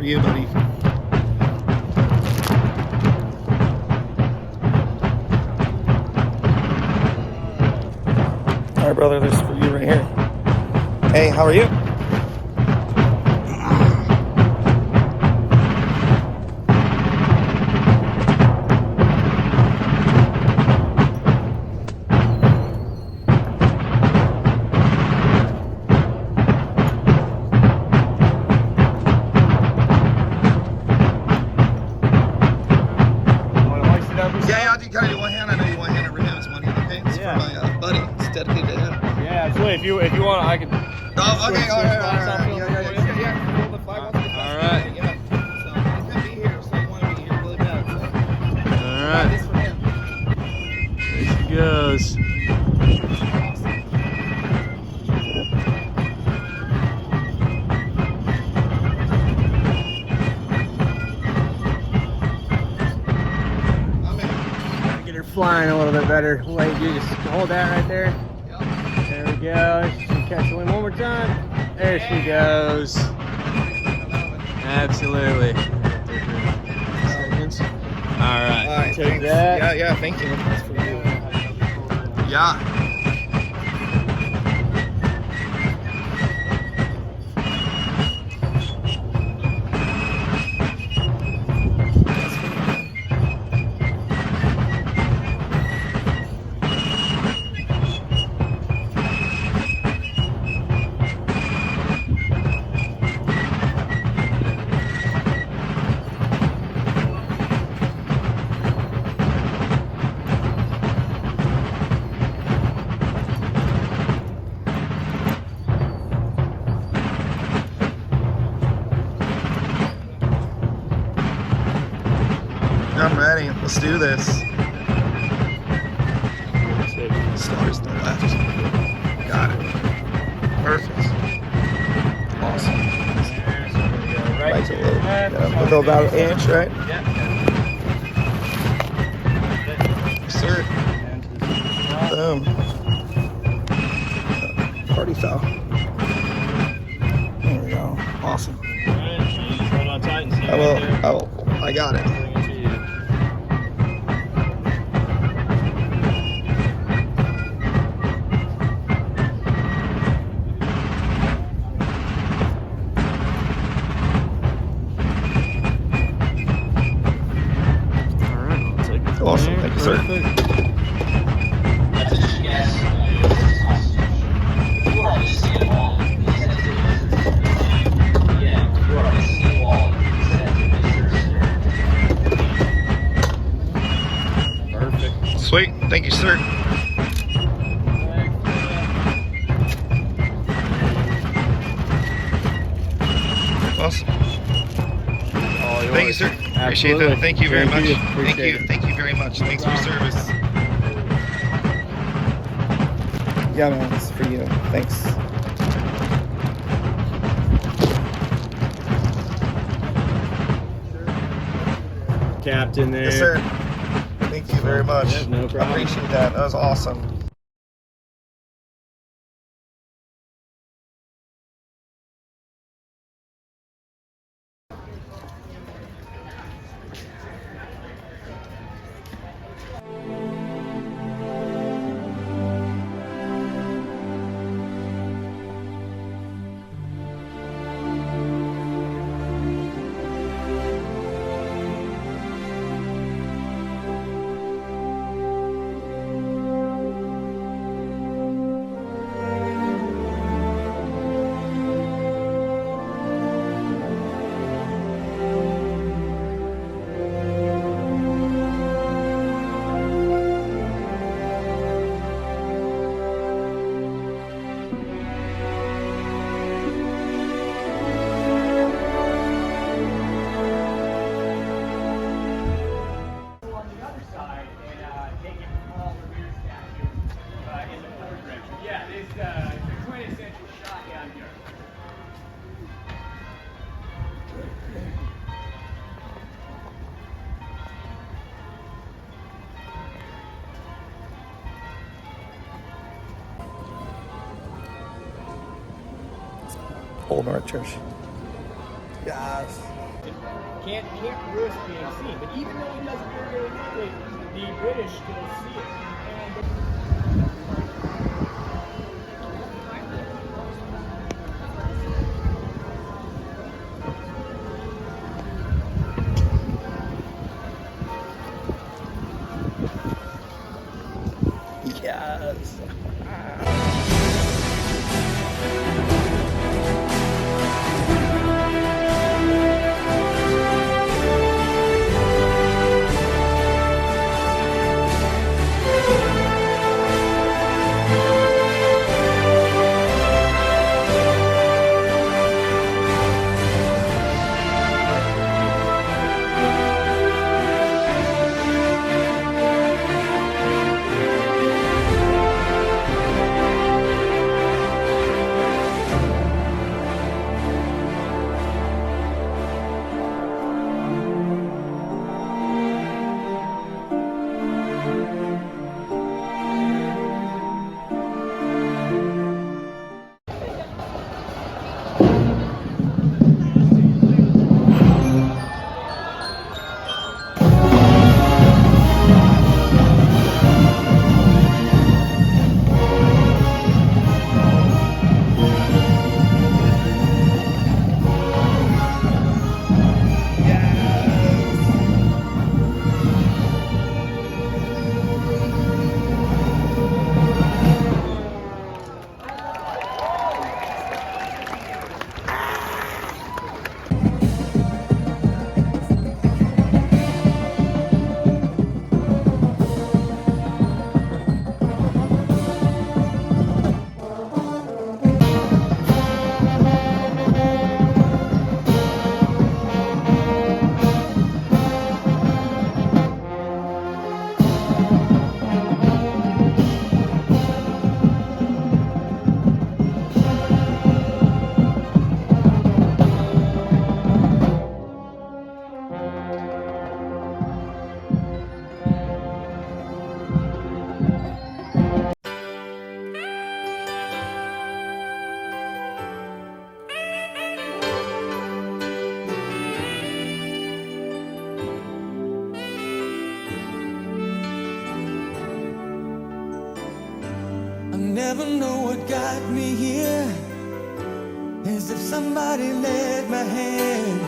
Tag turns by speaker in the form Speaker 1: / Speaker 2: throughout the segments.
Speaker 1: you, buddy. All right, brother, this is for you right here. Hey, how are you?
Speaker 2: If you want, I can.
Speaker 1: Oh, okay. All right.
Speaker 2: Yeah. The flag wants to be
Speaker 1: all right.
Speaker 2: Yeah. So he's gonna be here, so you want to be here really bad. So.
Speaker 1: All right.
Speaker 2: This for him.
Speaker 1: There she goes.
Speaker 2: Get her flying a little bit better. Wait, you just hold that right there. There we go. She can catch the wind one more time. There she goes.
Speaker 1: Absolutely. All right.
Speaker 2: Take that. Yeah, thank you. That's for you.
Speaker 1: Yeah. I'm ready. Let's do this. Stars to the left. Got it. Perfect. Awesome. Right to low. We'll go about an inch, right?
Speaker 2: Yeah.
Speaker 1: Sir. Boom. Party foul. There we go. Awesome. I got it. Awesome, thank you, sir.
Speaker 2: Perfect.
Speaker 1: Sweet, thank you, sir. Awesome. Thank you, sir. Appreciate that. Thank you very much. Thank you. Thank you very much. Thanks for your service. Yeah, man, this is for you. Thanks.
Speaker 2: Captain there.
Speaker 1: Yes, sir. Thank you very much.
Speaker 2: Yeah, no problem.
Speaker 1: I appreciate that. That was awesome. Old North Church. Yes.
Speaker 2: Can't risk being seen. But even though he does it very, very quickly, the British still see it.
Speaker 1: Yes.
Speaker 3: Never know what got me here, as if somebody led my hand.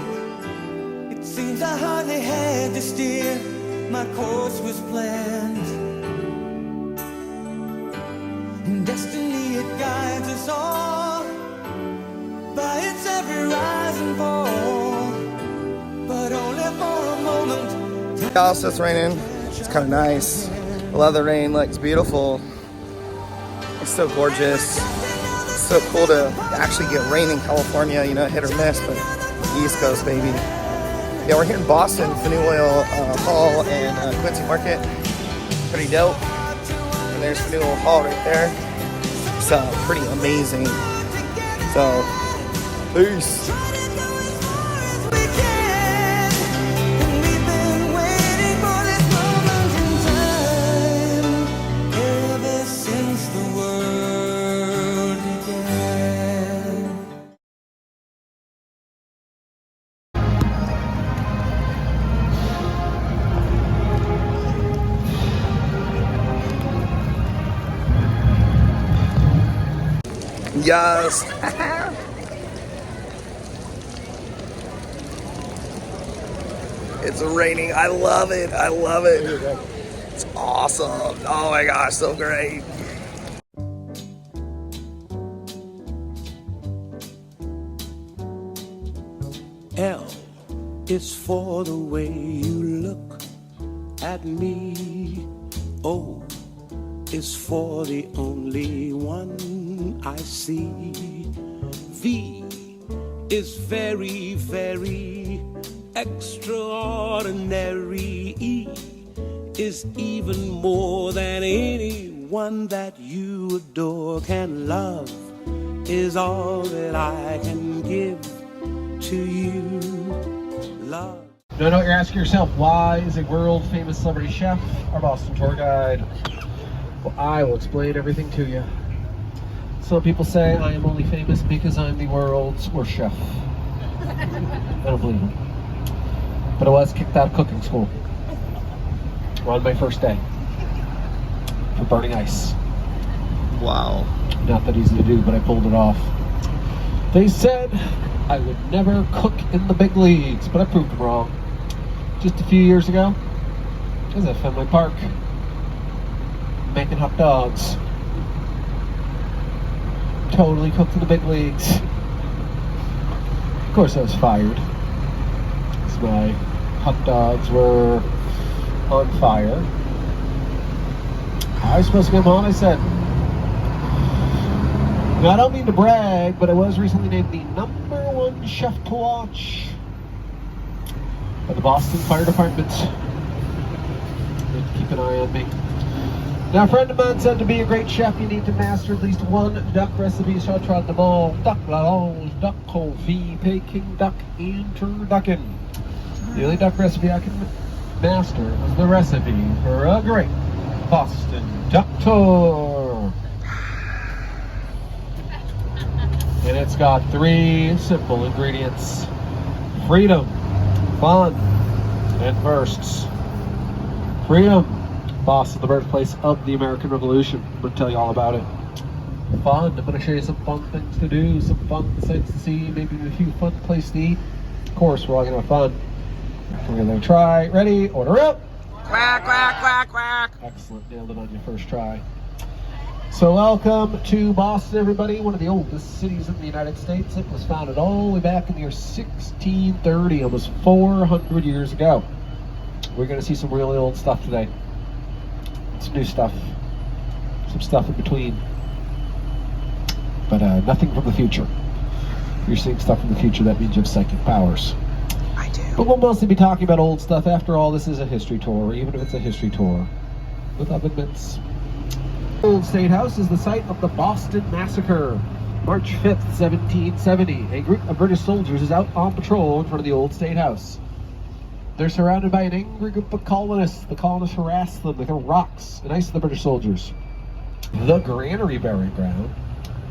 Speaker 3: It seems I hardly had to steer, my course was planned. And destiny, it guides us all by its every rise and fall, but only for a moment.
Speaker 1: Y'all, so it's raining. It's kind of nice. I love the rain, looks beautiful. It's so gorgeous. It's so cool to actually get rain in California, you know, hit or miss, but East Coast, baby. Yeah, we're here in Boston, Faneuil Hall and Quincy Market. Pretty dope. And there's Faneuil Hall right there. It's pretty amazing. So, peace. Yes. It's raining. I love it. I love it. It's awesome. Oh my gosh, so great.
Speaker 3: L is for the way you look at me. O is for the only one I see. V is very, very extraordinary. E is even more than anyone that you adore can love, is all that I can give to you. Love.
Speaker 4: No, you're asking yourself, why is a world famous celebrity chef our Boston tour guide? Well, I will explain everything to you. Some people say I am only famous because I'm the world's worst chef. I don't believe them. But I was kicked out of cooking school on my first day for burning ice.
Speaker 1: Wow.
Speaker 4: Not that easy to do, but I pulled it off. They said I would never cook in the big leagues, but I proved them wrong. Just a few years ago, I was at Fenway Park making hot dogs. Totally cooked in the big leagues. Of course I was fired, because my hot dogs were on fire. I was supposed to come home. I said, now, I don't mean to brag, but I was recently named the #1 chef to watch by the Boston Fire Department. Keep an eye on me. Now, a friend of mine said to be a great chef, you need to master at least one duck recipe. So I tried them all: duck lalons, duck confit, Peking duck, and turducken. The only duck recipe I can master was the recipe for a great Boston duck tour. And it's got 3 simple ingredients: freedom, fun, and firsts. Freedom. Boston, the birthplace of the American Revolution. I'm going to tell you all about it. Fun. I'm going to show you some fun things to do, some fun sights to see, maybe a few fun places to eat. Of course, we're all going to have fun. We're going to try. Ready? Order up.
Speaker 1: Quack, quack, quack, quack.
Speaker 4: Excellent. Nailed it on your first try. So welcome to Boston, everybody. One of the oldest cities in the United States. It was founded all the way back in the year 1630, almost 400 years ago. We're going to see some really old stuff today. Some new stuff. Some stuff in between. But nothing from the future. If you're seeing stuff from the future, that means you have psychic powers.
Speaker 1: I do.
Speaker 4: But we'll mostly be talking about old stuff. After all, this is a history tour, even if it's a history tour with oven mitts. Old State House is the site of the Boston Massacre. March 5th, 1770. A group of British soldiers is out on patrol in front of the Old State House. They're surrounded by an angry group of colonists. The colonists harass them. They throw rocks and ice at the British soldiers. The Granary Burying Ground.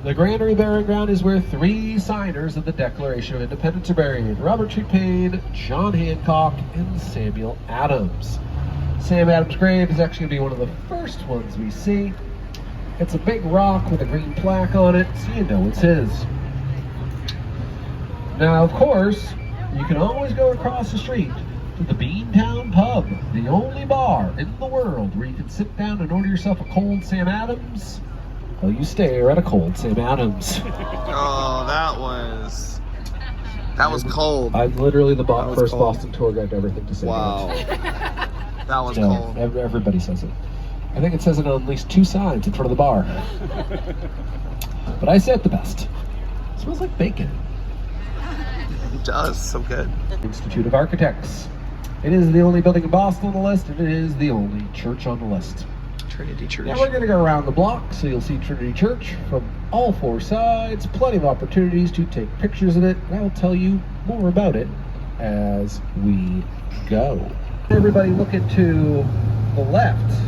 Speaker 4: The Granary Burying Ground is where 3 signers of the Declaration of Independence are buried: Robert Tree Payne, John Hancock, and Samuel Adams. Sam Adams' grave is actually going to be one of the first ones we see. It's a big rock with a green plaque on it, so you know it's his. Now, of course, you can always go across the street to the Beantown Pub, the only bar in the world where you can sit down and order yourself a cold Sam Adams while you stare at a cold Sam Adams.
Speaker 1: Oh, that was cold.
Speaker 4: I'm literally the first
Speaker 1: cold.
Speaker 4: Boston tour guide to everything to say.
Speaker 1: Wow. That was
Speaker 4: No,
Speaker 1: cold.
Speaker 4: everybody says it. I think it says it on at least 2 signs in front of the bar. But I say it the best. It smells like bacon.
Speaker 1: It does, so good.
Speaker 4: Institute of Architects. It is the only building in Boston on the list, and it is the only church on the list.
Speaker 1: Trinity Church.
Speaker 4: Now we're going to go around the block, so you'll see Trinity Church from all 4 sides. Plenty of opportunities to take pictures of it, and I will tell you more about it as we go. Everybody looking to the left,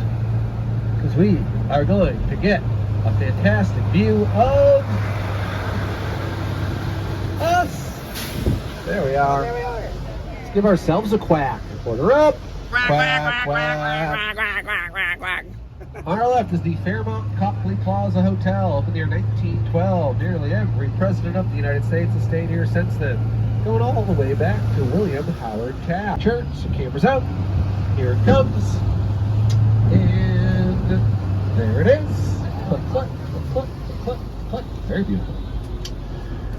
Speaker 4: because we are going to get a fantastic view of us. There we are. Let's give ourselves a quack. Order up. Quack, quack. On our left is the Fairmont Copley Plaza Hotel, opened in the year 1912. Nearly every president of the United States has stayed here since then, going all the way back to William Howard Taft. Church, so cameras out. Here it comes. And there it is. Click, click, click, click, click. Very beautiful.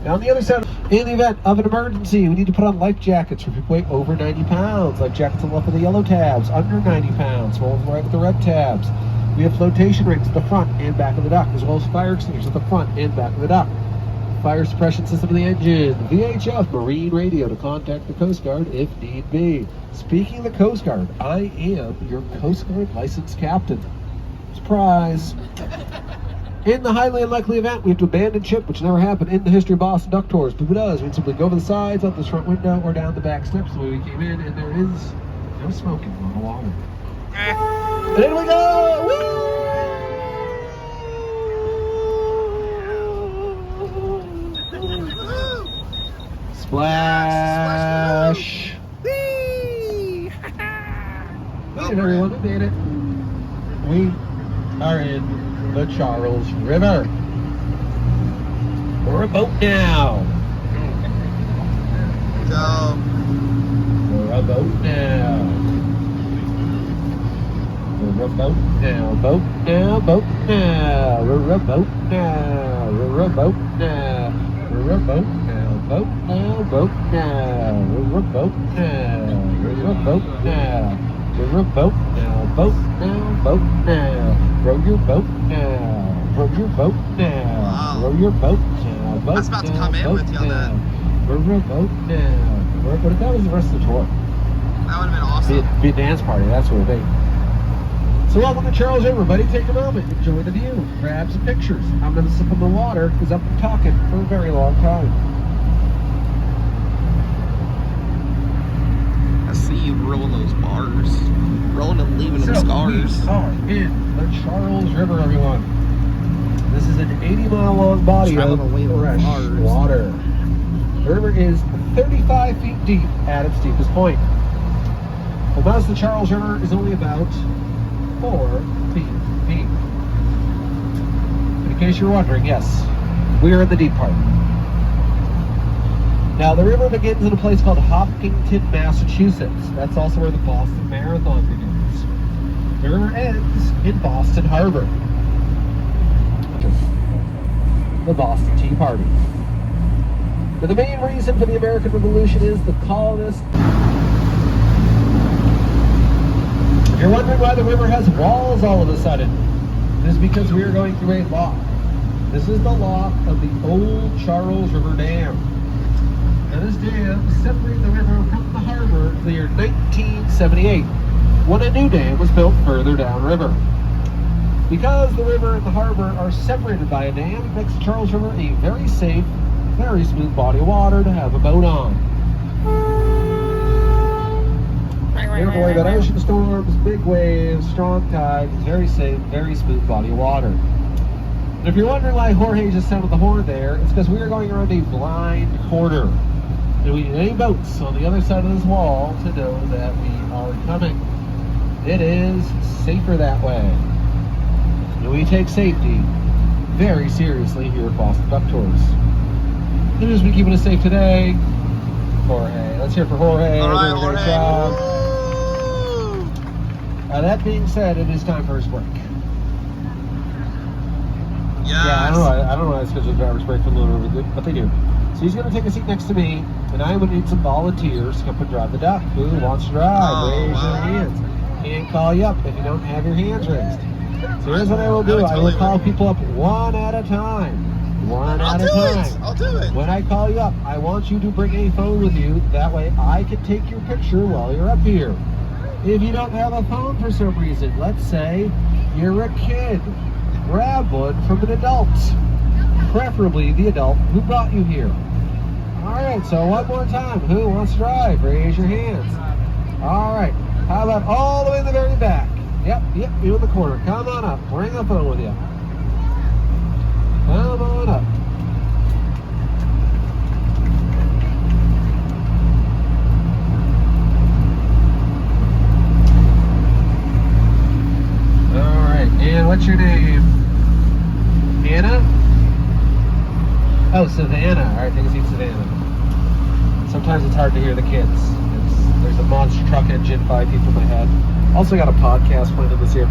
Speaker 4: Now on the other side, in the event of an emergency, we need to put on life jackets for people weighing over 90 pounds. Life jackets on the left with the yellow tabs, under 90 pounds, small on the right with the red tabs. We have flotation rings at the front and back of the duct, as well as fire extinguishers at the front and back of the duct. Fire suppression system of the engine, VHF marine radio to contact the Coast Guard if need be. Speaking of the Coast Guard, I am your Coast Guard licensed captain. Surprise! In the highly unlikely event, we have to abandon ship, which never happened in the history of Boston Duck Tours. But if it does, we simply go over the sides, out this front window, or down the back steps the way we came in, and there is no smoking on the water. And in we go! Woo! Splash! Whee! made it, everyone. We made it. We are in the Charles River. We're a boat now.
Speaker 1: Go.
Speaker 4: We're a boat now. We're a boat now. Boat now. Boat now. We're a boat now. We're a boat now. We're a boat now. Boat now. Boat now. We're a boat now. We're a boat now. We're a boat now. Boat now. Boat now. Row your boat now. Row your boat now.
Speaker 1: Wow.
Speaker 4: Row your boat now. Boat
Speaker 1: I was about to
Speaker 4: now,
Speaker 1: come in
Speaker 4: boat
Speaker 1: with you on that.
Speaker 4: now. We're a boat now. But that was the rest of the tour.
Speaker 1: That would have been awesome.
Speaker 4: Be a dance party, that's what it would be. So welcome to Charles River, buddy. Take a moment, enjoy the view, grab some pictures. I'm gonna sip on the water because I've been talking for a very long time.
Speaker 1: I see you rolling those bars. Rolling and leaving them scars.
Speaker 4: We are in the Charles River, everyone. This is an 80-mile long body
Speaker 1: Traveling
Speaker 4: of
Speaker 1: away the
Speaker 4: fresh
Speaker 1: bars.
Speaker 4: water. The river is 35 feet deep at its deepest point. The mouth of the Charles River is only about 4 feet deep. In case you're wondering, yes, we are in the deep part. Now, the river begins in a place called Hopkinton, Massachusetts. That's also where the Boston Marathon begins. The river ends in Boston Harbor. The Boston Tea Party. But the main reason for the American Revolution is the colonists. If you're wondering why the river has walls all of a sudden, it is because we are going through a lock. This is the lock of the old Charles River Dam. Now this dam separated the river from the harbor in the year 1978, when a new dam was built further downriver. Because the river and the harbor are separated by a dam, it makes the Charles River a very safe, very smooth body of water to have a boat on. Never worry about ocean storms, big waves, strong tides. It's very safe, very smooth body of water. And if you're wondering why Jorge just sounded the horn there, it's because we are going around a blind corner. And we need any boats on the other side of this wall to know that we are coming. It is safer that way. And we take safety very seriously here at Boston Duck Tours. Who's been keeping us safe today? Jorge. Let's hear it for Jorge.
Speaker 1: All right,
Speaker 4: Doing a great
Speaker 1: Jorge.
Speaker 4: job.
Speaker 1: Woo!
Speaker 4: That being said, it is time for his break.
Speaker 1: Yes.
Speaker 4: Yeah, I don't know why I scheduled driver's break for Luna River, but they do. So he's going to take a seat next to me, and I would need some volunteers to come and drive the duck. Who wants to drive?
Speaker 1: Oh,
Speaker 4: Raise
Speaker 1: wow.
Speaker 4: your hands. Can't call you up if you don't have your hands raised. So here's what I will do. I will
Speaker 1: totally
Speaker 4: call
Speaker 1: will.
Speaker 4: people up one at a time. One
Speaker 1: I'll
Speaker 4: at
Speaker 1: do
Speaker 4: a time.
Speaker 1: it. I'll do it.
Speaker 4: When I call you up, I want you to bring a phone with you. That way I can take your picture while you're up here. If you don't have a phone for some reason, let's say you're a kid, grab one from an adult. Preferably the adult who brought you here. Alright, so one more time. Who wants to drive? Raise your hands. Alright, how about all the way in the very back? Yep, you in the corner. Come on up. Bring a phone with you. Come on up. Alright, and what's your name? Anna? Oh, Savannah. Alright, take a seat, Savannah. Sometimes it's hard to hear the kids. There's a monster truck engine 5 feet from my head. Also got a podcast planned in this here.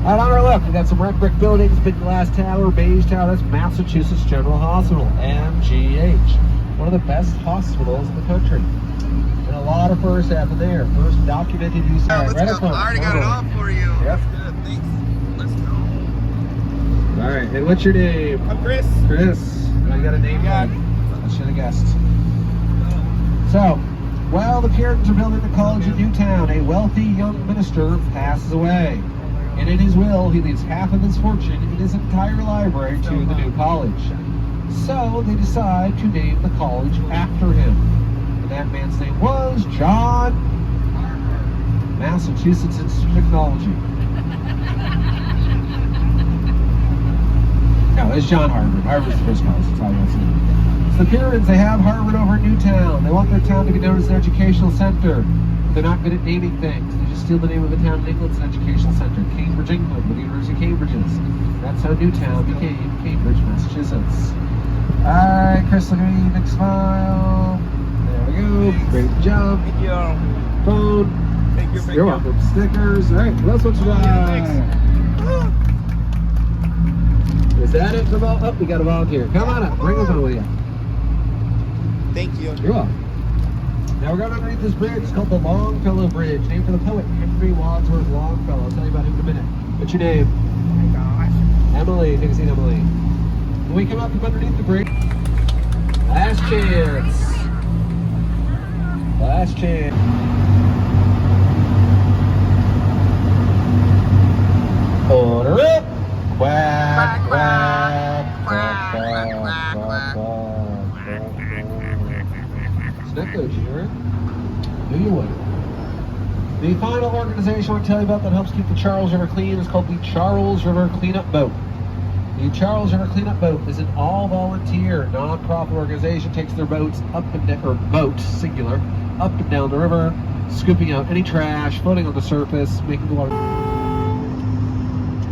Speaker 4: Right on our left, we got some red brick buildings, big glass tower, beige tower. That's Massachusetts General Hospital, MGH. One of the best hospitals in the country. And a lot of firsts happen there. First documented use of
Speaker 1: Let's go. I already got it on for you.
Speaker 4: Yep.
Speaker 1: Good, thanks. Let's go.
Speaker 4: All right, and what's your name?
Speaker 1: I'm Chris.
Speaker 4: Chris. I got a name tag. I should have guessed. So, while the Puritans are building the college in Newtown, a wealthy young minister passes away. And in his will, he leaves half of his fortune and his entire library to the new college. So they decide to name the college after him. And that man's name was John Massachusetts Institute of Technology. No, it's John Harvard. Harvard's the first college. That's how you see it. So the Puritans, they have Harvard over in Newtown. They want their town to be known as an educational center. they're not good at naming things. They just steal the name of a town in England. It's an educational center. Cambridge, England, where the University of Cambridge is. That's how Newtown became Cambridge, Massachusetts. Alright, Chris, look at me, big smile. There we go. Great job.
Speaker 1: Thank you.
Speaker 4: Phone.
Speaker 1: Thank you.
Speaker 4: You're welcome. Stickers. Alright, what else? What you got? Is that it for oh, we got a volunteer. Come on up. Bring them with you.
Speaker 1: Thank you.
Speaker 4: You're welcome. Now we're going underneath this bridge. It's called the Longfellow Bridge, named for the poet Henry Wadsworth Longfellow. I'll tell you about him in a minute. What's your name?
Speaker 1: Oh my gosh.
Speaker 4: Emily. Take a seat, Emily. When we come up from underneath the bridge, last chance. Last chance. Order up. Quack, quack, quack, quack, quack, quack. It's not good, you hear it? Do you would. The final organization I want to tell you about that helps keep the Charles River clean is called the Charles River Cleanup Boat. The Charles River Cleanup Boat is an all-volunteer, non-profit organization. Takes their boats up and down, or boats, singular, up and down the river, scooping out any trash, floating on the surface, making the water.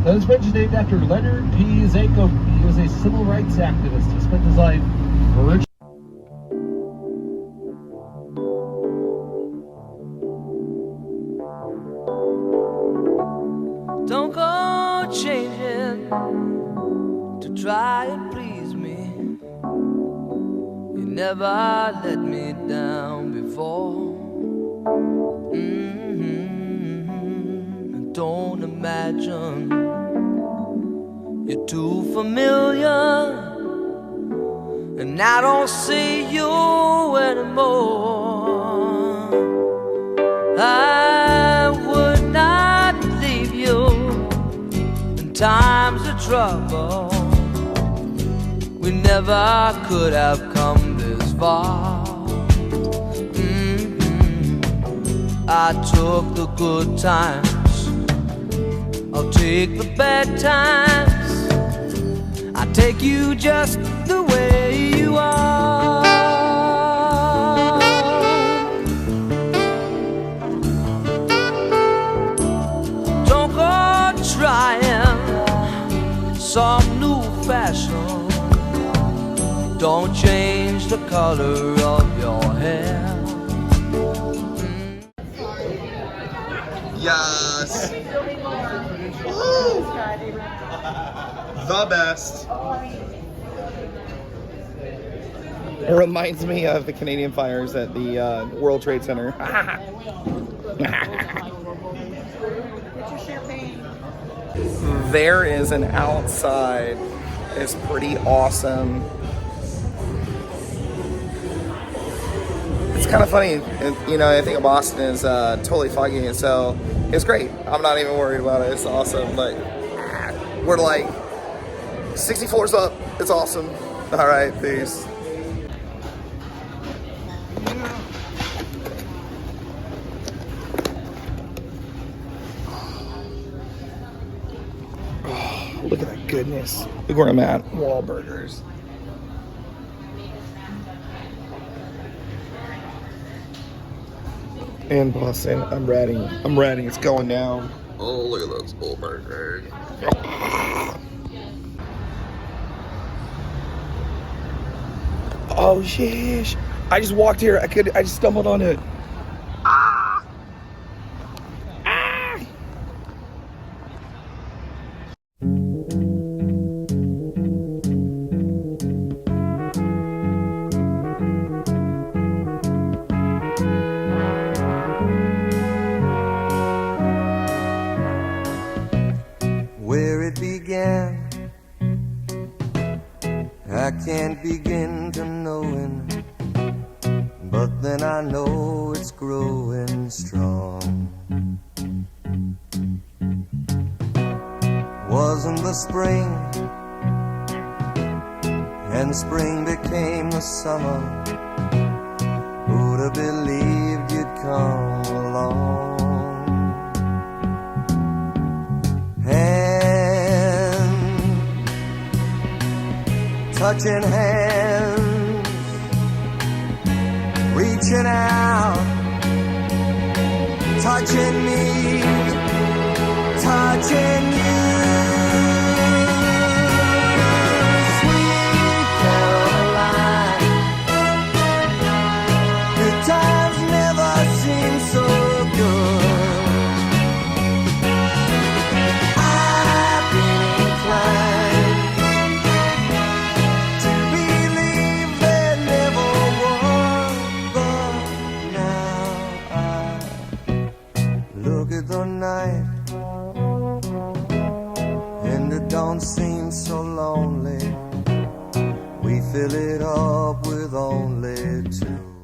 Speaker 4: Now, this bridge is named after Leonard P. Zanko. He was a civil rights activist. He spent his life originally.
Speaker 5: Don't go changing to try and please me. You never let me down before. Don't imagine you're too familiar, and I don't see you anymore. I would not leave you in times of trouble. We never could have come this far. I took the good times, I'll take the bad times. I take you just the way you are. Don't go trying some new fashion. Don't change the color of your hair.
Speaker 1: Yes. Woo. The best. It reminds me of the Canadian fires at the World Trade Center. There is an outside. It's pretty awesome. It's kind of funny, you know, I think Boston is totally foggy, and so it's great. I'm not even worried about it. It's awesome, but we're like 60 floors up. It's awesome. All right, peace. Oh, look at that goodness. Look where I'm at. Wahlburgers. In Boston, I'm ready. I'm ready. It's going down. Oh, look at those Wahlburgers. Oh, sheesh. I just walked here. I just stumbled on it. Ah! Ah!
Speaker 5: Where it began, I can't begin to knowing, but then I know it's growing strong. Wasn't the spring, and spring became the summer. Who'd have believed you'd come along? Touching hands, reaching out, touching me, touching you. Sweet Caroline, good times never seem so good. I've been inclined to believe there never was, but now I look at the night and it don't seem so lonely. We fill it up with only two.